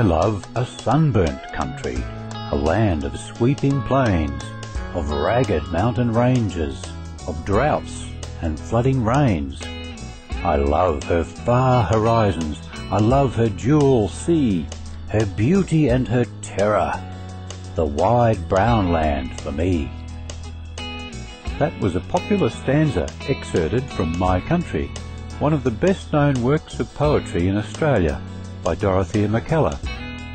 I love a sunburnt country, a land of sweeping plains, of ragged mountain ranges, of droughts and flooding rains. I love her far horizons, I love her jewel sea, her beauty and her terror, the wide brown land for me. That was a popular stanza excerpted from My Country, one of the best-known works of poetry in Australia by Dorothea McKellar,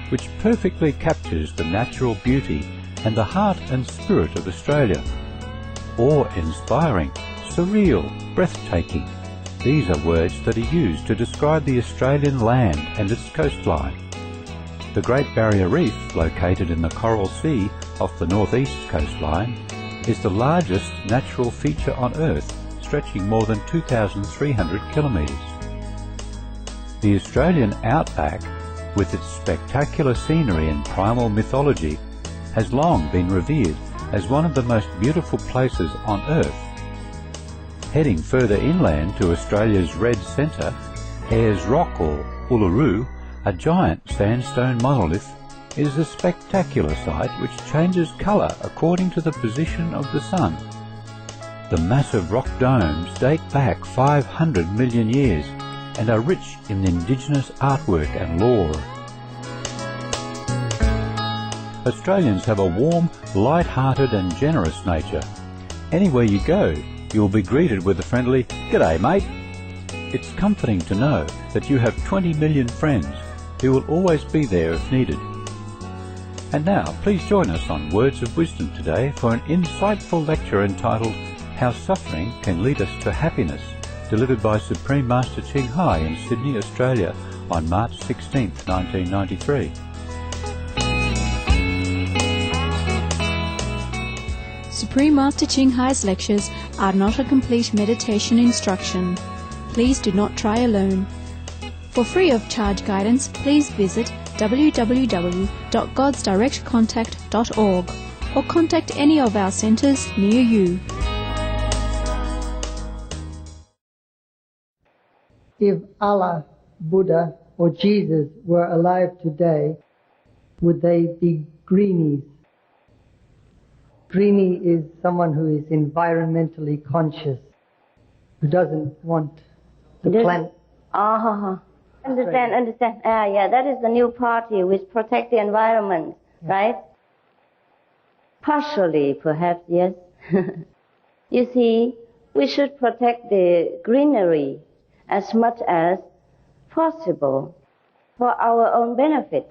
which perfectly captures the natural beauty and the heart and spirit of Australia. Awe-inspiring, surreal, breathtaking. These are words that are used to describe the Australian land and its coastline. The Great Barrier Reef, located in the Coral Sea off the northeast coastline, is the largest natural feature on Earth, stretching more than 2,300 kilometres. The Australian outback, with its spectacular scenery and primal mythology, has long been revered as one of the most beautiful places on Earth. Heading further inland to Australia's Red Centre, Ayers Rock or Uluru, a giant sandstone monolith, is a spectacular sight which changes colour according to the position of the sun. The massive rock domes date back 500 million years and are rich in indigenous artwork and lore. Australians have a warm, light-hearted and generous nature. Anywhere you go, you'll be greeted with a friendly, "G'day, mate." It's comforting to know that you have 20 million friends who will always be there if needed. And now, please join us on Words of Wisdom today for an insightful lecture entitled How Suffering Can Lead Us to Happiness, delivered by Supreme Master Ching Hai in Sydney, Australia on March 16, 1993. Supreme Master Ching Hai's lectures are not a complete meditation instruction. Please do not try alone. For free of charge guidance, please visit www.godsdirectcontact.org or contact any of our centres near you. If Allah, Buddha or Jesus were alive today, would they be greenies? Greenie is someone who is environmentally conscious, who doesn't want the planet. Understand. Yeah, that is the new party which protect the environment, right? Partially, perhaps, yes. You see, we should protect the greenery as much as possible for our own benefit.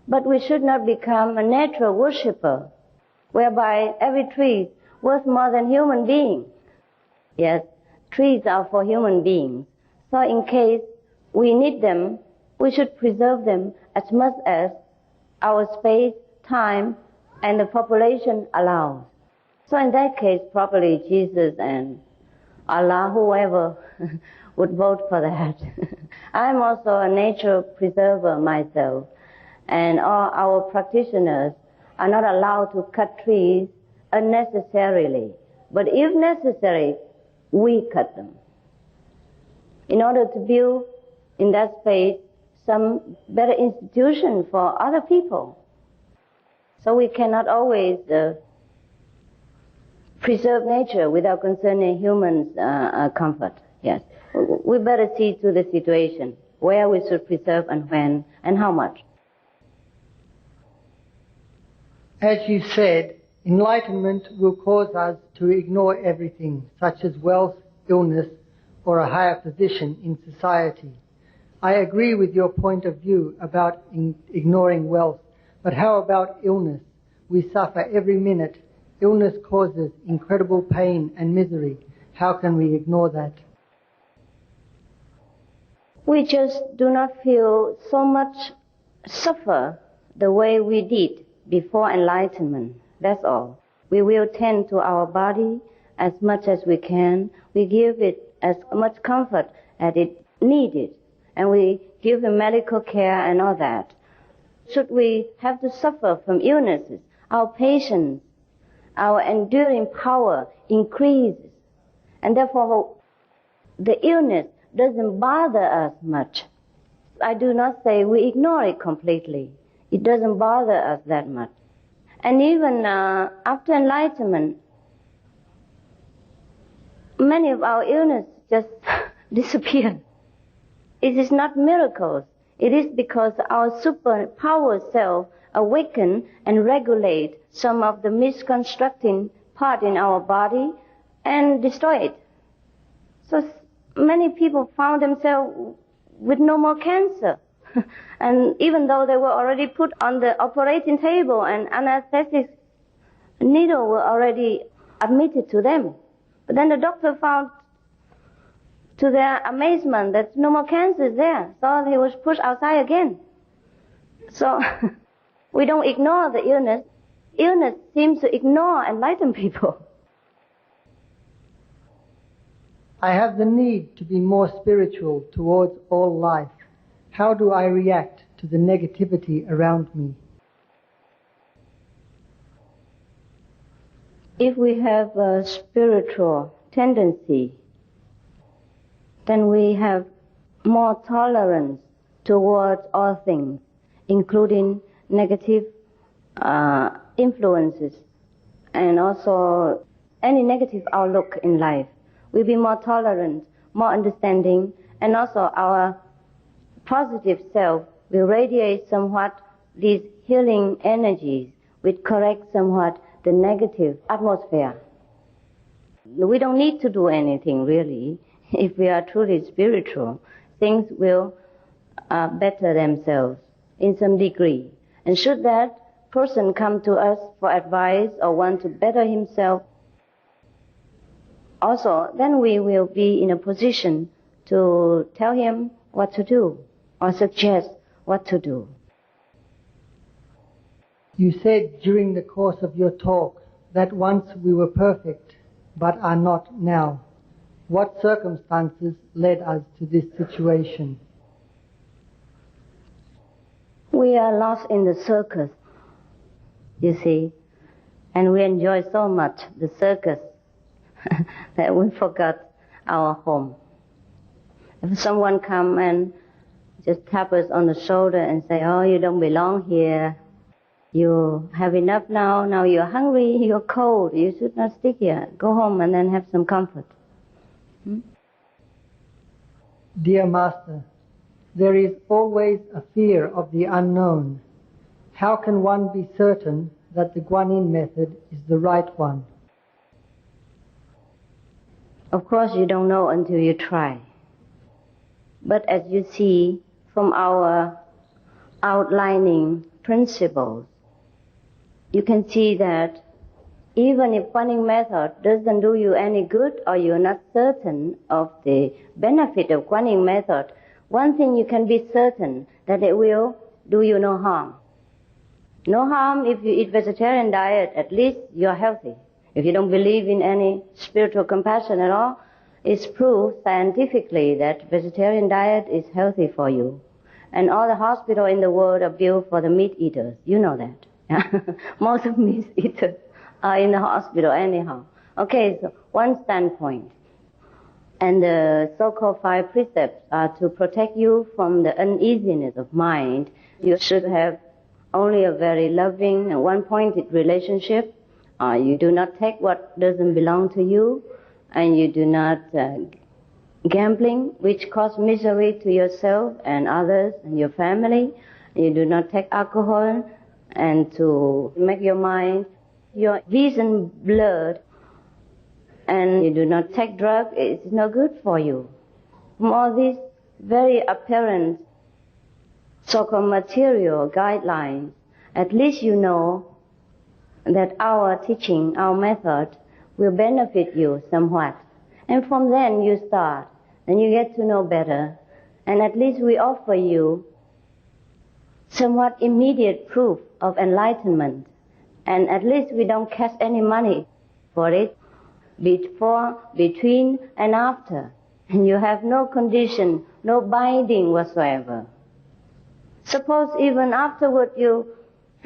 But we should not become a nature worshipper, whereby every tree is worth more than human being. Yes, trees are for human beings. So in case we need them, we should preserve them as much as our space, time, and the population allows. So in that case, probably Jesus and Allah, whoever, would vote for that. I'm also a nature preserver myself, and all our practitioners are not allowed to cut trees unnecessarily. But if necessary, we cut them in order to build in that space some better institution for other people. So we cannot always preserve nature without concerning humans' comfort. Yes, we better see to the situation where we should preserve and when and how much. As you said, enlightenment will cause us to ignore everything, such as wealth, illness, or a higher position in society. I agree with your point of view about ignoring wealth, but how about illness? We suffer every minute. Illness causes incredible pain and misery. How can we ignore that? We just do not feel so much suffer the way we did before enlightenment. That's all. We will tend to our body as much as we can. We give it as much comfort as it needed. And we give them medical care and all that. Should we have to suffer from illnesses, our patience, our enduring power increases. And therefore, the illness doesn't bother us much. I do not say we ignore it completely. It doesn't bother us that much. And even after enlightenment, many of our illness just disappear. It is not miracles. It is because our superpower self awaken and regulate some of the misconstructing part in our body and destroy it. So many people found themselves with no more cancer. And even though they were already put on the operating table and anesthetic needle were already admitted to them. But then the doctor found, to their amazement, that no more cancer is there. So he was pushed outside again. So we don't ignore the illness. Illness seems to ignore enlightened people. I have the need to be more spiritual towards all life. How do I react to the negativity around me? If we have a spiritual tendency, then we have more tolerance towards all things, including negative influences and also any negative outlook in life. We'll be more tolerant, more understanding, and also our positive self will radiate somewhat these healing energies, which correct somewhat the negative atmosphere. We don't need to do anything really. If we are truly spiritual, things will better themselves in some degree. And should that person come to us for advice or want to better himself, also, then we will be in a position to tell him what to do or suggest what to do. You said during the course of your talk that once we were perfect, but are not now. What circumstances led us to this situation? We are lost in the circus, you see, and we enjoy so much the circus that we forgot our home. If someone come and just tap us on the shoulder and say, oh, you don't belong here, you have enough now you're hungry, you're cold, you should not stick here, go home and then have some comfort. Dear Master, there is always a fear of the unknown. How can one be certain that the Guanyin method is the right one? Of course you don't know until you try. But as you see from our outlining principles, you can see that even if Guanyin method doesn't do you any good or you're not certain of the benefit of Guanyin method, one thing you can be certain, that it will do you no harm. No harm if you eat vegetarian diet, at least you're healthy. If you don't believe in any spiritual compassion at all, it's proved scientifically that vegetarian diet is healthy for you. And all the hospitals in the world are built for the meat eaters. You know that. Most of meat eaters are in the hospital anyhow. Okay, so one standpoint. And the so-called 5 precepts are to protect you from the uneasiness of mind. You should have only a very loving and one-pointed relationship. You do not take what doesn't belong to you, and you do not gambling, which cause misery to yourself and others and your family. You do not take alcohol and to make your mind, your vision blurred. And you do not take drugs, it's no good for you. From all these very apparent so-called material guidelines, at least you know that our teaching, our method, will benefit you somewhat. And from then you start, and you get to know better. And at least we offer you somewhat immediate proof of enlightenment. And at least we don't cash any money for it, before, between, and after. And you have no condition, no binding whatsoever. Suppose even afterward you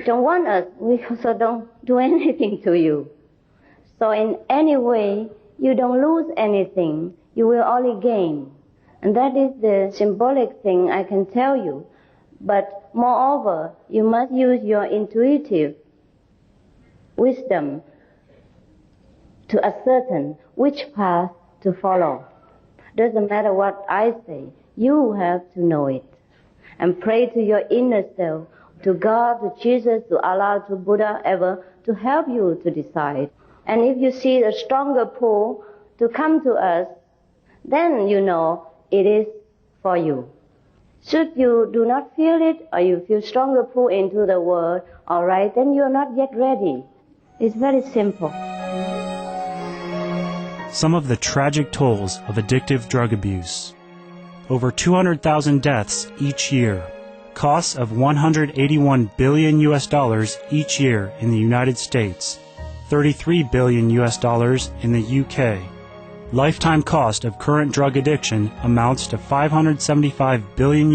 don't want us, we also don't do anything to you. So in any way, you don't lose anything, you will only gain. And that is the symbolic thing I can tell you. But moreover, you must use your intuitive wisdom to ascertain which path to follow. Doesn't matter what I say, you have to know it. And pray to your inner self, to God, to Jesus, to Allah, to Buddha, ever, to help you to decide. And if you see a stronger pull to come to us, then you know it is for you. Should you do not feel it, or you feel stronger pull into the world, all right, then you're not yet ready. It's very simple. Some of the tragic tolls of addictive drug abuse. Over 200,000 deaths each year. Costs of $181 billion each year in the United States. $33 billion in the UK. Lifetime cost of current drug addiction amounts to $575 billion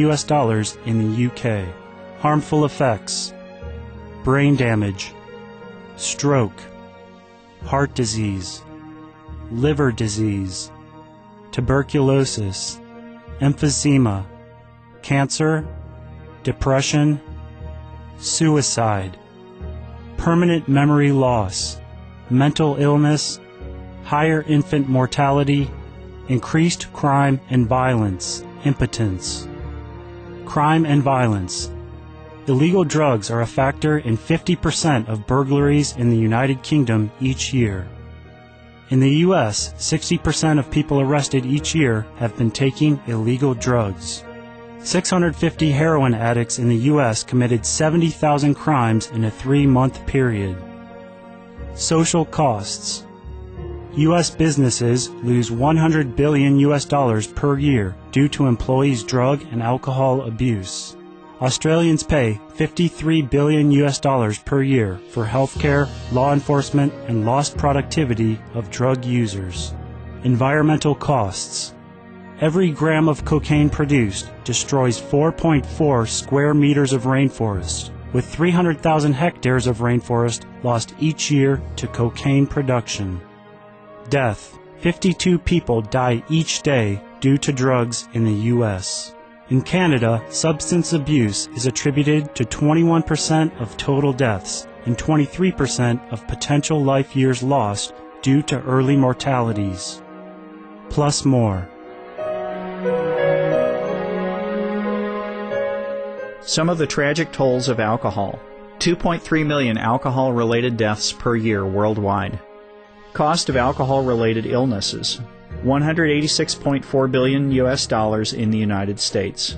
in the UK. Harmful effects: brain damage, stroke, heart disease, liver disease, tuberculosis, emphysema, cancer, depression, suicide, permanent memory loss, mental illness, higher infant mortality, increased crime and violence, impotence. Crime and violence. Illegal drugs are a factor in 50% of burglaries in the United Kingdom each year. In the U.S., 60% of people arrested each year have been taking illegal drugs. 650 heroin addicts in the U.S. committed 70,000 crimes in a 3-month period. Social costs. U.S. businesses lose $100 billion per year due to employees' drug and alcohol abuse. Australians pay $53 billion per year for healthcare, law enforcement, and lost productivity of drug users. Environmental costs. Every gram of cocaine produced destroys 4.4 square meters of rainforest, with 300,000 hectares of rainforest lost each year to cocaine production. Death. 52 people die each day due to drugs in the U.S. In Canada, substance abuse is attributed to 21% of total deaths and 23% of potential life years lost due to early mortalities. Plus more. Some of the tragic tolls of alcohol. 2.3 million alcohol-related deaths per year worldwide. Cost of alcohol-related illnesses. $186.4 billion in the United States.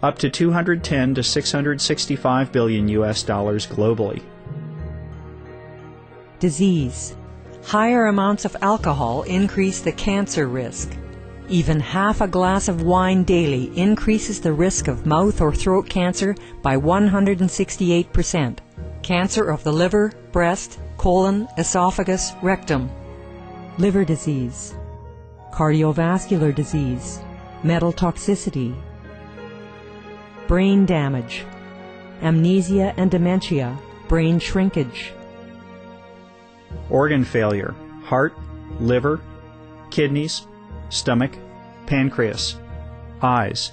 Up to $210 to $665 billion globally. Disease. Higher amounts of alcohol increase the cancer risk. Even half a glass of wine daily increases the risk of mouth or throat cancer by 168%. Cancer of the liver, breast, colon, esophagus, rectum. Liver disease. Cardiovascular disease. Metal toxicity. Brain damage. Amnesia and dementia. Brain shrinkage. Organ failure. Heart, liver, kidneys, stomach, pancreas, eyes.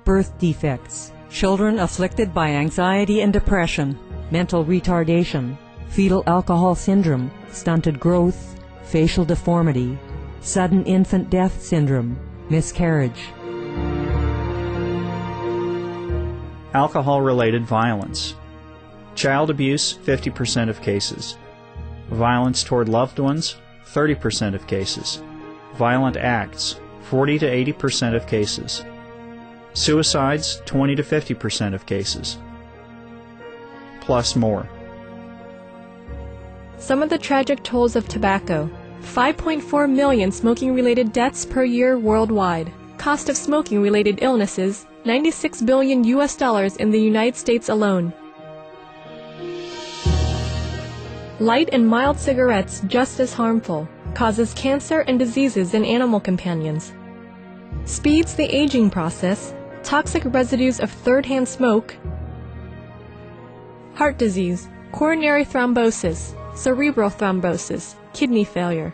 Birth defects. Children afflicted by anxiety and depression, mental retardation, fetal alcohol syndrome, stunted growth, facial deformity, sudden infant death syndrome, miscarriage. Alcohol-related violence. Child abuse, 50% of cases. Violence toward loved ones, 30% of cases. Violent acts, 40 to 80% of cases. Suicides, 20 to 50% of cases. Plus more. Some of the tragic tolls of tobacco. 5.4 million smoking-related deaths per year worldwide. Cost of smoking-related illnesses, $96 billion in the United States alone. Light and mild cigarettes just as harmful. Causes cancer and diseases in animal companions. Speeds the aging process. Toxic residues of third-hand smoke. Heart disease, coronary thrombosis, cerebral thrombosis, kidney failure.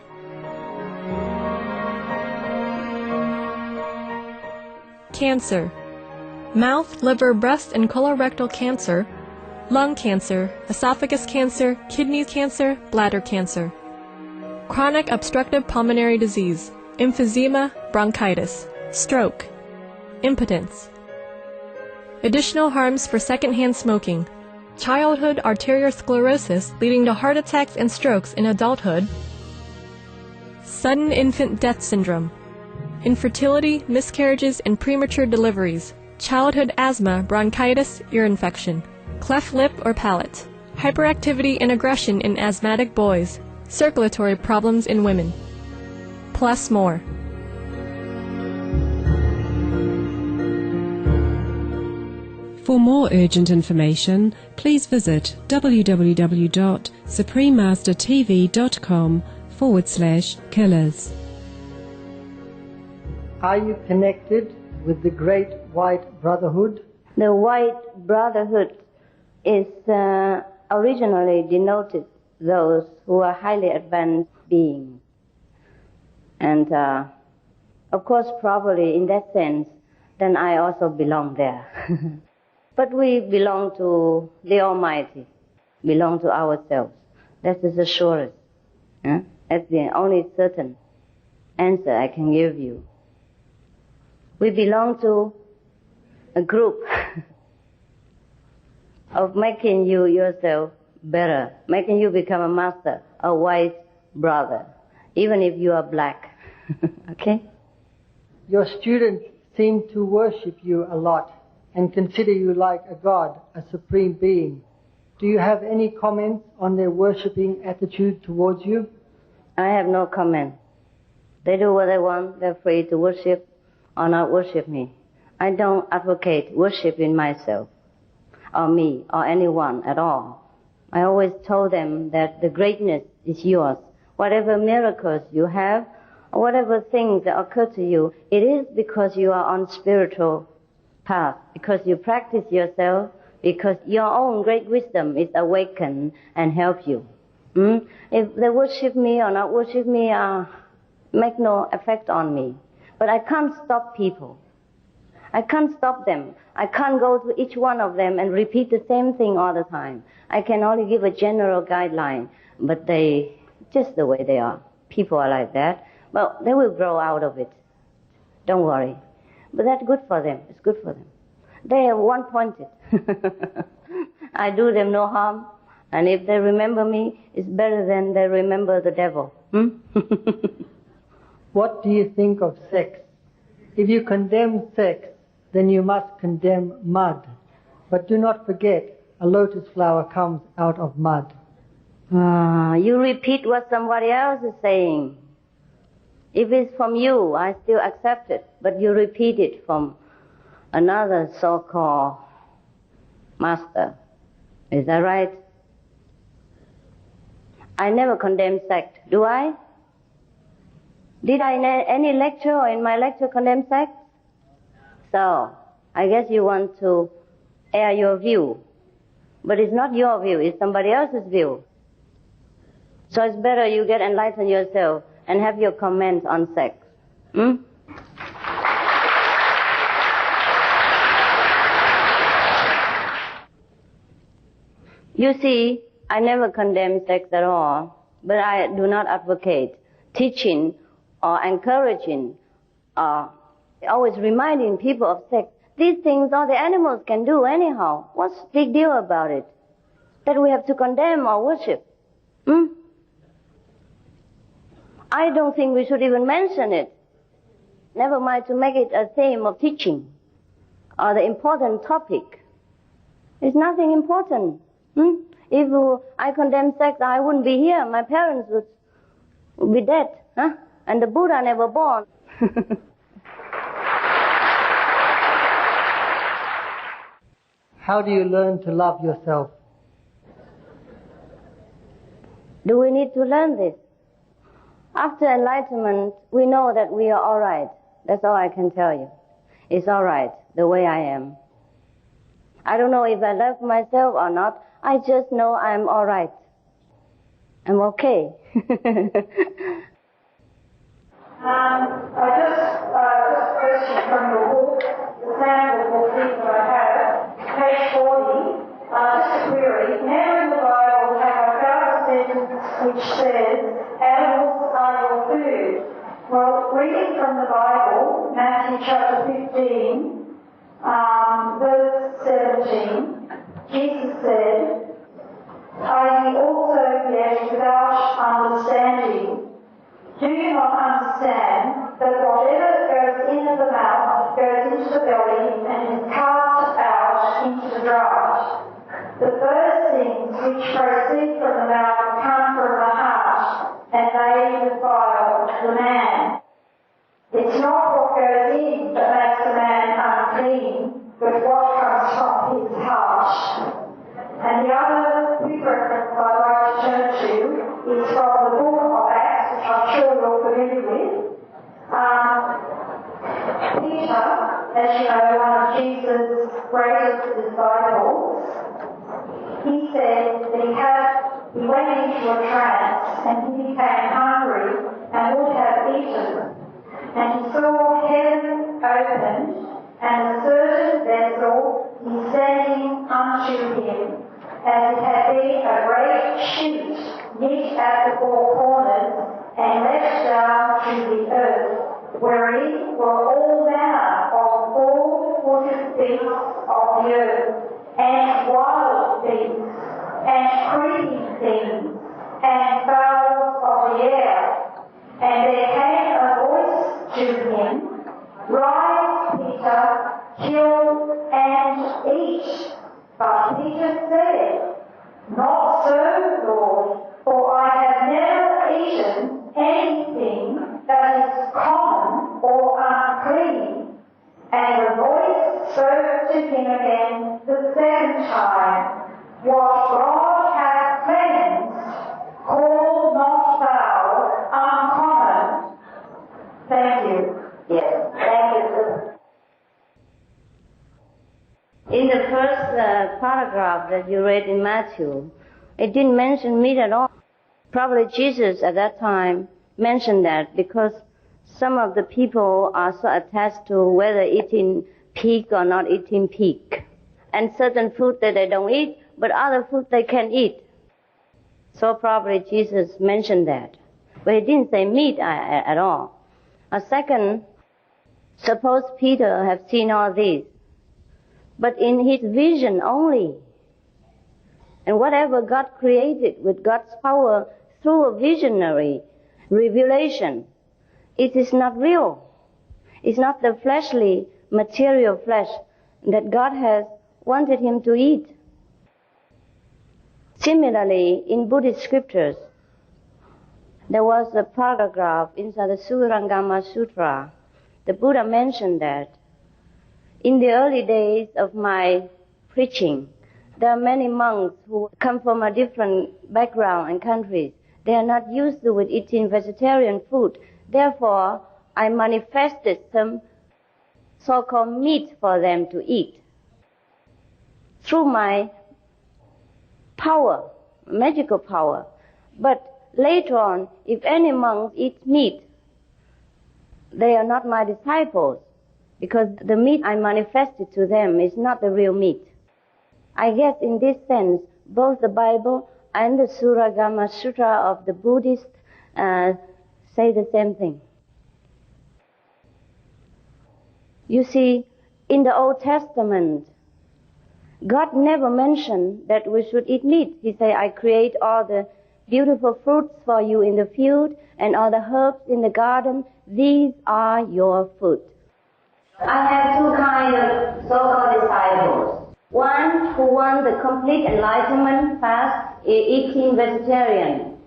Cancer: mouth, liver, breast, and colorectal cancer, lung cancer, esophagus cancer, kidney cancer, bladder cancer. Chronic obstructive pulmonary disease, emphysema, bronchitis, stroke, impotence. Additional harms for secondhand smoking: childhood arteriosclerosis leading to heart attacks and strokes in adulthood, sudden infant death syndrome, infertility, miscarriages, and premature deliveries, childhood asthma, bronchitis, ear infection, cleft lip or palate, hyperactivity and aggression in asthmatic boys, circulatory problems in women, plus more. For more urgent information, please visit www.suprememastertv.com/killers. Are you connected with the Great White Brotherhood? The White Brotherhood is originally denoted those who are highly advanced beings. And of course, probably in that sense, then I also belong there. But we belong to the Almighty, belong to ourselves. That is the surest. That's the only certain answer I can give you. We belong to a group of making you yourself better, making you become a master, a wise brother, even if you are black. Okay? Your students seem to worship you a lot and consider you like a god, a supreme being. Do you have any comments on their worshipping attitude towards you? I have no comment. They do what they want. They're free to worship or not worship me. I don't advocate worshiping myself or me or anyone at all. I always told them that the greatness is yours. Whatever miracles you have, or whatever things that occur to you, it is because you are on spiritual path, because you practice yourself, because your own great wisdom is awakened and help you. If they worship me or not worship me, make no effect on me. But I can't stop people. I can't stop them. I can't go to each one of them and repeat the same thing all the time. I can only give a general guideline, but they, just the way they are. People are like that. Well, they will grow out of it. Don't worry. But that's good for them. It's good for them. They are one-pointed. I do them no harm. And if they remember me, it's better than they remember the devil. What do you think of sex? If you condemn sex, then you must condemn mud. But do not forget, a lotus flower comes out of mud. You repeat what somebody else is saying. If it's from you, I still accept it. But you repeat it from another so-called master. Is that right? I never condemn sex, do I? Did I in any lecture or in my lecture condemn sex? So, I guess you want to air your view. But it's not your view, it's somebody else's view. So it's better you get enlightened yourself and have your comments on sex. You see, I never condemn sex at all, but I do not advocate teaching or encouraging or always reminding people of sex. These things all the animals can do anyhow. What's the big deal about it? That we have to condemn or worship? I don't think we should even mention it. Never mind to make it a theme of teaching or the important topic. It's nothing important. If I condemn sex, I wouldn't be here. My parents would be dead. And the Buddha never born. How do you learn to love yourself? Do we need to learn this? After enlightenment, we know that we are all right. That's all I can tell you. It's all right, the way I am. I don't know if I love myself or not. I just know I'm all right. I'm okay. Just a question from the book. sample booklet that I have, page 40, just a query. Never in the Bible have I found a sentence which says, animals are your food. Well, reading from the Bible, Matthew chapter 15, verse 17, Jesus said, are ye also yet without understanding? Do you not understand that whatever goes into the mouth goes into the belly and is cast out into the draught? But those things which proceed from the mouth come from the heart, and they defile the man. It's not what goes in that makes the man unclean, but what comes from his heart. And the other quick reference I'd like to turn to is from the book of Acts, which I'm sure you're familiar with. Peter, as you know, one of Jesus' greatest disciples, he said that he went into a trance and he became hungry and would have eaten. And he saw heaven opened and a certain vessel descending unto him, as it had been a great sheet knit at the four corners and let down to the earth, wherein were all manner of four-footed beasts of the earth, and wild beasts, and creeping things, and fowls of the air. And there came a voice to him, Rise, Peter, kill and eat. But Peter said, Not so, Lord, for I have never eaten anything that is common or unclean. And the voice spoke to him again the second time, What God hath cleansed, call not thou uncommon. Thank you. Yes, thank you, sir. In the first paragraph that you read in Matthew, it didn't mention meat at all. Probably Jesus at that time mentioned that because some of the people are so attached to whether eating pig or not eating pig. And certain food that they don't eat, but other food they can eat. So probably Jesus mentioned that. But he didn't say meat at all. A second, suppose Peter have seen all these, but in his vision only. And whatever God created with God's power through a visionary revelation, it is not real. It's not the fleshly, material flesh that God has wanted him to eat. Similarly, in Buddhist scriptures, there was a paragraph inside the Surangama Sutra. The Buddha mentioned that in the early days of my preaching, there are many monks who come from a different background and countries. They are not used to eating vegetarian food. Therefore, I manifested some so-called meat for them to eat. Through my power, magical power. But later on, if any monks eat meat, they are not my disciples, because the meat I manifested to them is not the real meat. I guess in this sense, both the Bible and the Surangama Sutra of the Buddhists say the same thing. You see, in the Old Testament, God never mentioned that we should eat meat. He said, I create all the beautiful fruits for you in the field and all the herbs in the garden. These are your food. I have two kinds of so-called disciples. One who want the complete enlightenment fast is eating vegetarian.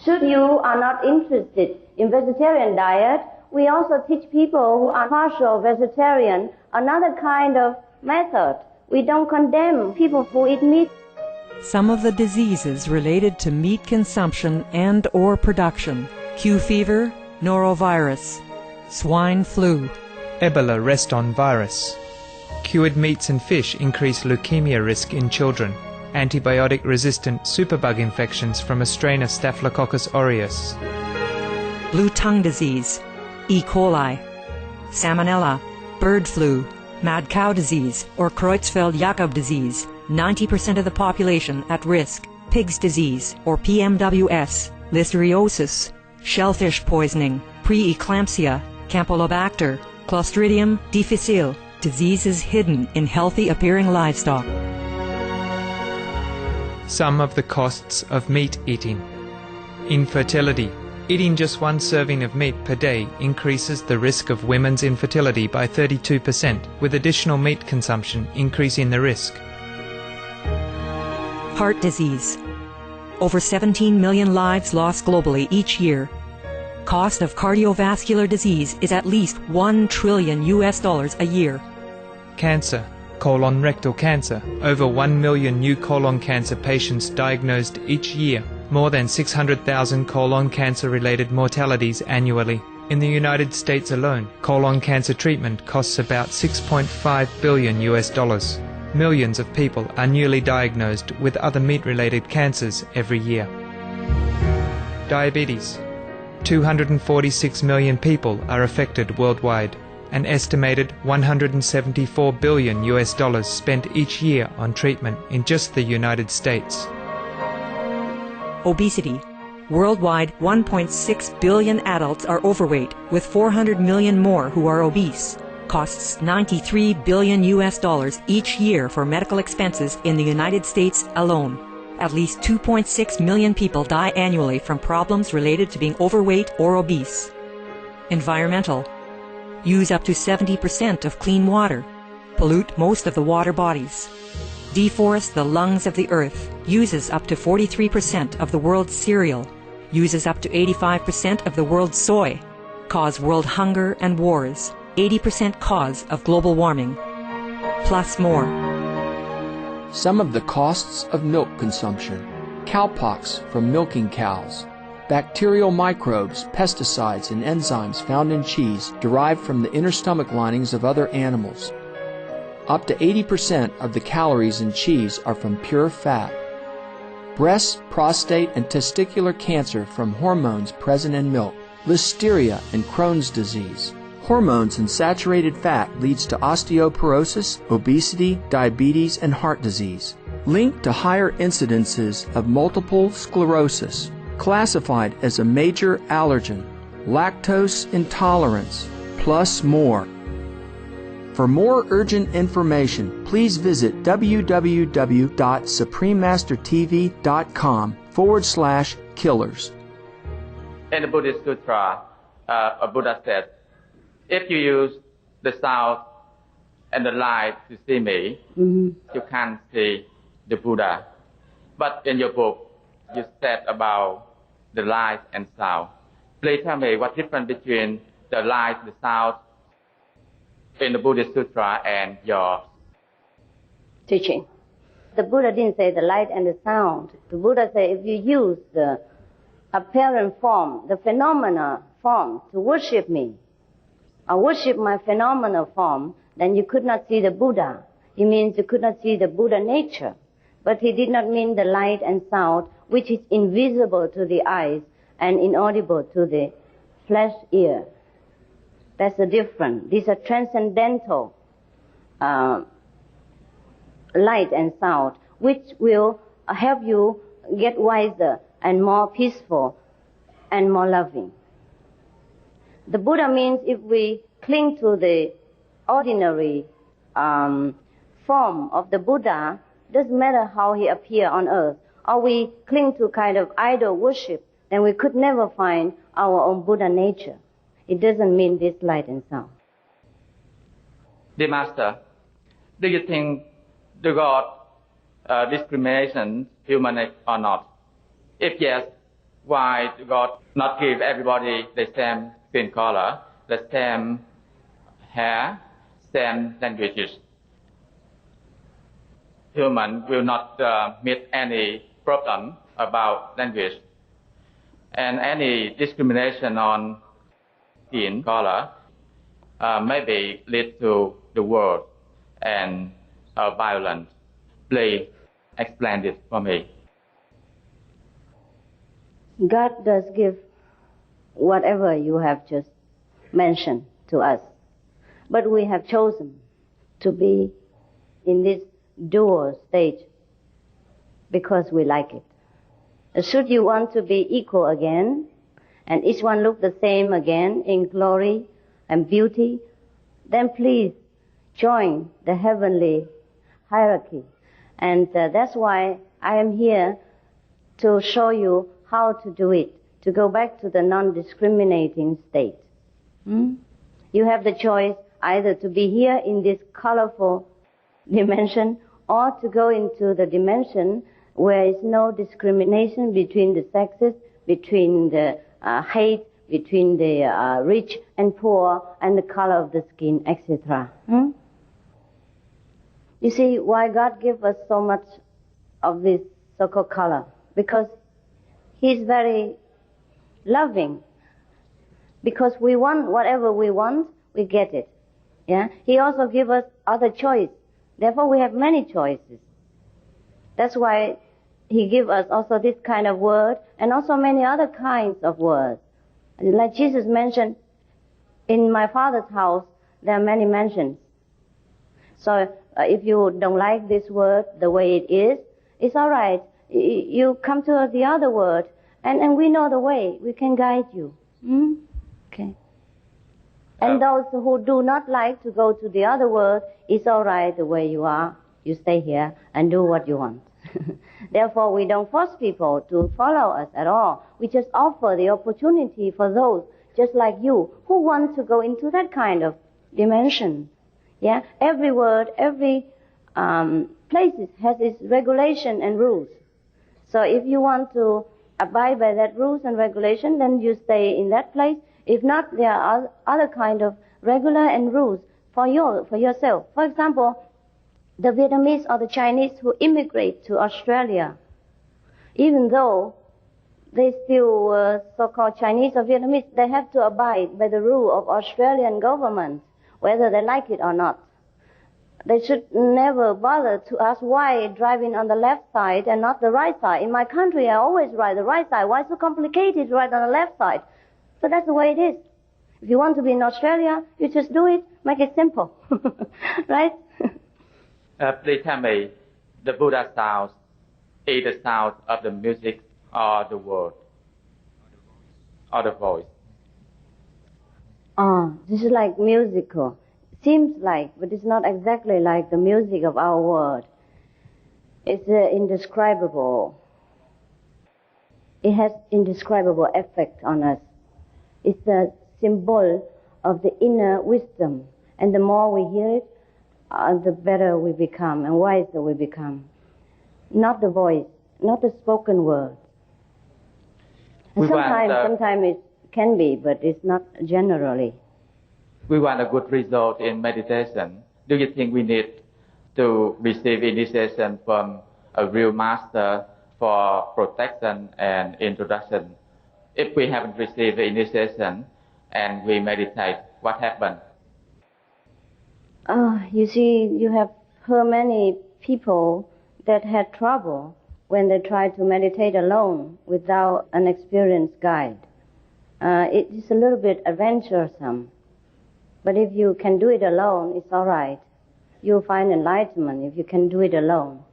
Should you are not interested in vegetarian diet, we also teach people who are partial vegetarian another kind of method. We don't condemn people who eat meat. Some of the diseases related to meat consumption and or production: Q fever, norovirus, swine flu, Ebola reston virus. Cured meats and fish increase leukemia risk in children. Antibiotic-resistant superbug infections from a strain of Staphylococcus aureus. blue tongue disease, E. coli, salmonella, bird flu, Mad cow disease, or Creutzfeldt-Jakob disease, 90% of the population at risk. Pig's disease, or PMWS, listeriosis, shellfish poisoning, preeclampsia, Campylobacter, Clostridium difficile, diseases hidden in healthy-appearing livestock. Some of the costs of meat eating. Infertility. Eating just one serving of meat per day increases the risk of women's infertility by 32%, with additional meat consumption increasing the risk. Heart disease. Over 17 million lives lost globally each year. Cost of cardiovascular disease is at least $1 trillion a year. Cancer. Colon rectal cancer. Over 1 million new colon cancer patients diagnosed each year. More than 600,000 colon cancer-related mortalities annually. In the United States alone, colon cancer treatment costs about $6.5 billion. Millions of people are newly diagnosed with other meat-related cancers every year. Diabetes. 246 million people are affected worldwide. An estimated $174 billion spent each year on treatment in just the United States. Obesity. Worldwide, 1.6 billion adults are overweight, with 400 million more who are obese. Costs $93 billion each year for medical expenses in the United States alone. At least 2.6 million people die annually from problems related to being overweight or obese. Environmental. Use up to 70% of clean water. Pollute most of the water bodies. Deforest the lungs of the earth. Uses up to 43% of the world's cereal. Uses up to 85% of the world's soy. Cause world hunger and wars. 80% cause of global warming. Plus more. Some of the costs of milk consumption. Cowpox from milking cows. Bacterial microbes, pesticides, and enzymes found in cheese derived from the inner stomach linings of other animals. Up to 80% of the calories in cheese are from pure fat. Breast, prostate, and testicular cancer from hormones present in milk. Listeria and Crohn's disease. Hormones in saturated fat leads to osteoporosis, obesity, diabetes, and heart disease. Linked to higher incidences of multiple sclerosis. Classified as a major allergen. Lactose intolerance. Plus more. For more urgent information, please visit www.suprememastertv.com/killers. In the Buddhist Sutra, a Buddha said, if you use the sound and the light to see me, you can't see the Buddha. But in your book, you said about the light and sound. Please tell me what difference between the light, the sound, in the Buddhist Sutra and your teaching. The Buddha didn't say the light and the sound. The Buddha said if you use the apparent form, the phenomena form to worship me, or worship my phenomena form, then you could not see the Buddha. It means you could not see the Buddha nature. But he did not mean the light and sound, which is invisible to the eyes and inaudible to the flesh ear. That's the difference. These are transcendental light and sound, which will help you get wiser and more peaceful and more loving. The Buddha means if we cling to the ordinary form of the Buddha, doesn't matter how he appears on earth, or we cling to kind of idol worship, then we could never find our own Buddha nature. It doesn't mean this light and sound. Dear Master, do you think the God discrimination human or not? If yes, why do God not give everybody the same skin color, the same hair, same languages? Human will not meet any problem about language, and any discrimination on skin color maybe lead to the war and violence. Please explain this for me. God does give whatever you have just mentioned to us, but we have chosen to be in this dual state because we like it. Should you want to be equal again, and each one look the same again in glory and beauty, then please join the heavenly hierarchy. And that's why I am here to show you how to do it, to go back to the non-discriminating state. You have the choice either to be here in this colorful dimension or to go into the dimension where is no discrimination between the sexes, between the hate, between the rich and poor, and the color of the skin, etc. You see why God gave us so much of this so-called color? Because He's very loving. Because we want whatever we want, we get it. Yeah. He also gives us other choice. Therefore, we have many choices. That's why He gives us also this kind of word and also many other kinds of words. Like Jesus mentioned, in my Father's house, there are many mansions. So if you don't like this word the way it is, it's all right. You come to the other word, and we know the way. We can guide you. Okay. And those who do not like to go to the other world, it's all right the way you are. You stay here and do what you want. Therefore, we don't force people to follow us at all. We just offer the opportunity for those, just like you, who want to go into that kind of dimension. Yeah, every word, every place has its regulation and rules. So if you want to abide by that rules and regulation, then you stay in that place. If not, there are other kind of regular and rules for yourself. For example, the Vietnamese or the Chinese who immigrate to Australia, even though they still so-called Chinese or Vietnamese, they have to abide by the rule of Australian government, whether they like it or not. They should never bother to ask why driving on the left side and not the right side. In my country, I always ride the right side. Why so complicated to ride on the left side? So that's the way it is. If you want to be in Australia, you just do it, make it simple. Right? Please tell me, the Buddha sound is the sound of the music or the word or the voice? This is like musical. Seems like, but it's not exactly like the music of our world. It's indescribable. It has indescribable effect on us. It's a symbol of the inner wisdom. And the more we hear it, the better we become and wiser we become. Not the voice, not the spoken word. Sometimes it can be, but it's not generally. We want a good result in meditation. Do you think we need to receive initiation from a real master for protection and introduction? If we haven't received the initiation and we meditate, what happens? You see, you have heard many people that had trouble when they tried to meditate alone without an experienced guide. It is a little bit adventuresome. But if you can do it alone, it's all right. You'll find enlightenment if you can do it alone.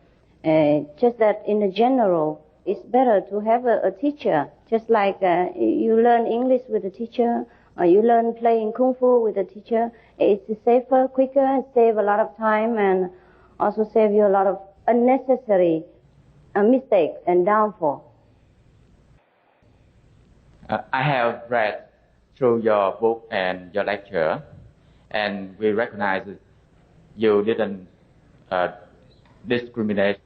Just that in the general, it's better to have a teacher. Just like you learn English with a teacher, or you learn playing Kung Fu with a teacher. It's safer, quicker, and save a lot of time, and also save you a lot of unnecessary mistakes and downfall. I have read through your book and your lecture, and we recognize that you didn't discriminate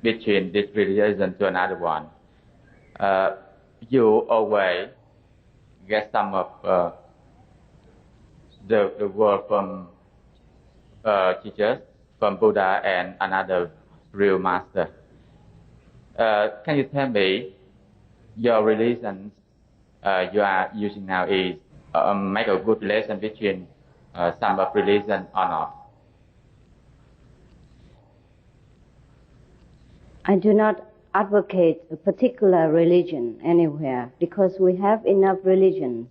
between this religion to another one. You always get some of the word from teachers, from Buddha and another real master. Can you tell me your religion you are using now is make a good relation between some of religion or not? I do not advocate a particular religion anywhere because we have enough religions.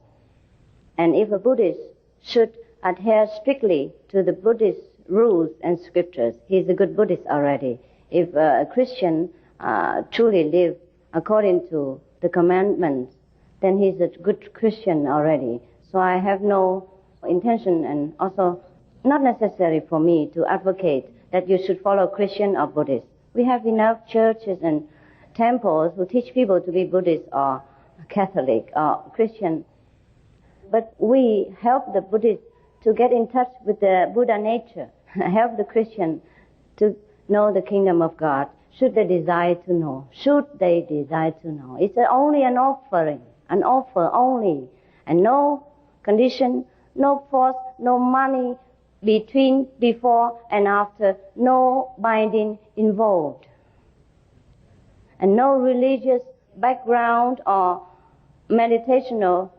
And if a Buddhist should adhere strictly to the Buddhist rules and scriptures, he's a good Buddhist already. If a Christian truly live according to the commandments, then he's a good Christian already. So I have no intention, and also not necessary for me to advocate that you should follow Christian or Buddhist. We have enough churches and temples who teach people to be Buddhist or Catholic or Christian. But we help the Buddhists to get in touch with the Buddha nature, help the Christian to know the kingdom of God, should they desire to know. Should they desire to know. It's only an offering, an offer only, and no condition, no force, no money between, before and after, no binding involved. And no religious background or meditational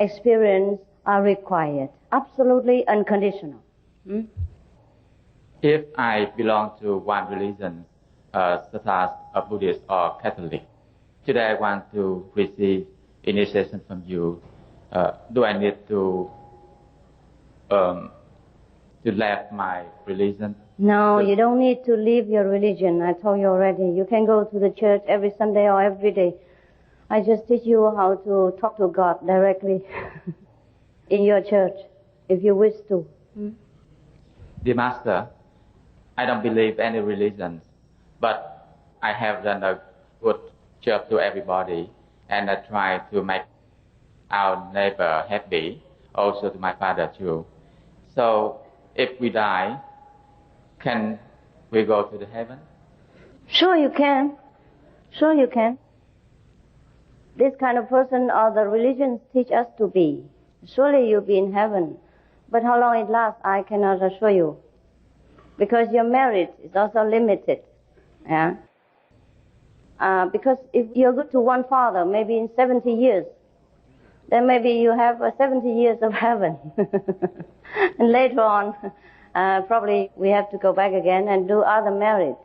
experience are required. Absolutely unconditional. If I belong to one religion, such as a Buddhist or Catholic, today I want to receive initiation from you. Do I need to leave my religion? No, you don't need to leave your religion. I told you already. You can go to the church every Sunday or every day. I just teach you how to talk to God directly in your church, if you wish to. Dear Master, I don't believe any religion, but I have done a good job to everybody, and I try to make our neighbor happy, also to my father too. So, if we die, can we go to the heaven? Sure you can. Sure you can. This kind of person or the religions teach us to be. Surely you'll be in heaven. But how long it lasts, I cannot assure you. Because your merit is also limited. Yeah? Because if you're good to one father, maybe in 70 years, then maybe you have 70 years of heaven. And later on, probably we have to go back again and do other merits.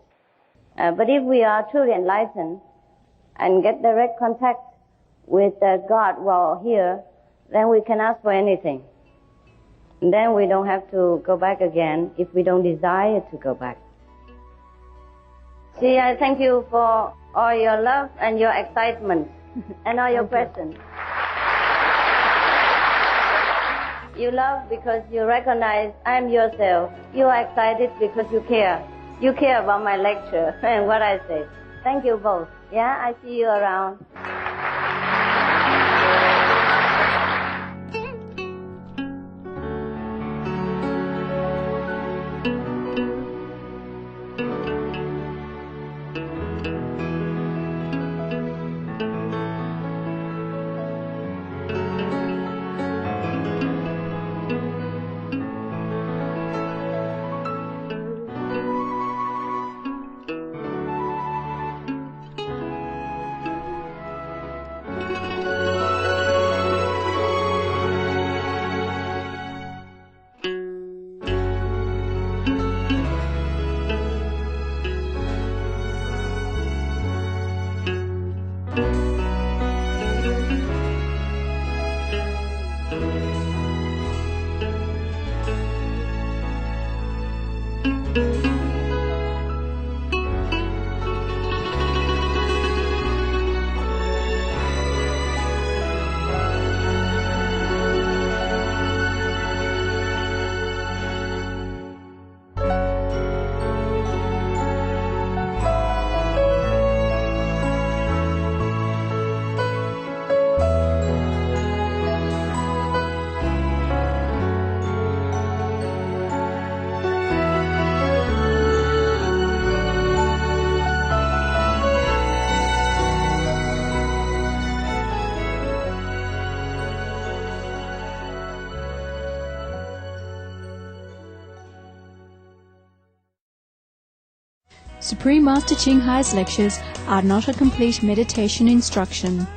But if we are truly enlightened and get direct contact with God while here, then we can ask for anything. And then we don't have to go back again if we don't desire to go back. See, I thank you for all your love and your excitement and all your questions. You love because you recognize I'm yourself. You are excited because you care. You care about my lecture and what I say. Thank you both. Yeah, I see you around. Supreme Master Ching Hai's lectures are not a complete meditation instruction.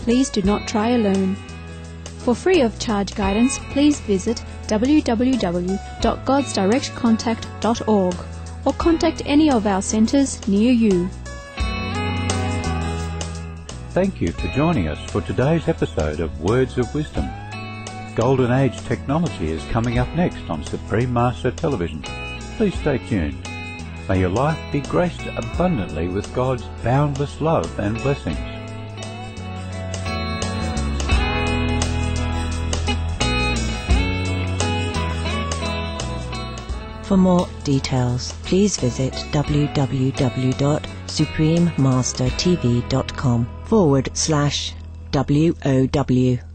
Please do not try alone. For free of charge guidance, please visit www.godsdirectcontact.org or contact any of our centres near you. Thank you for joining us for today's episode of Words of Wisdom. Golden Age technology is coming up next on Supreme Master Television. Please stay tuned. May your life be graced abundantly with God's boundless love and blessings. For more details, please visit www.suprememastertv.com/WOW.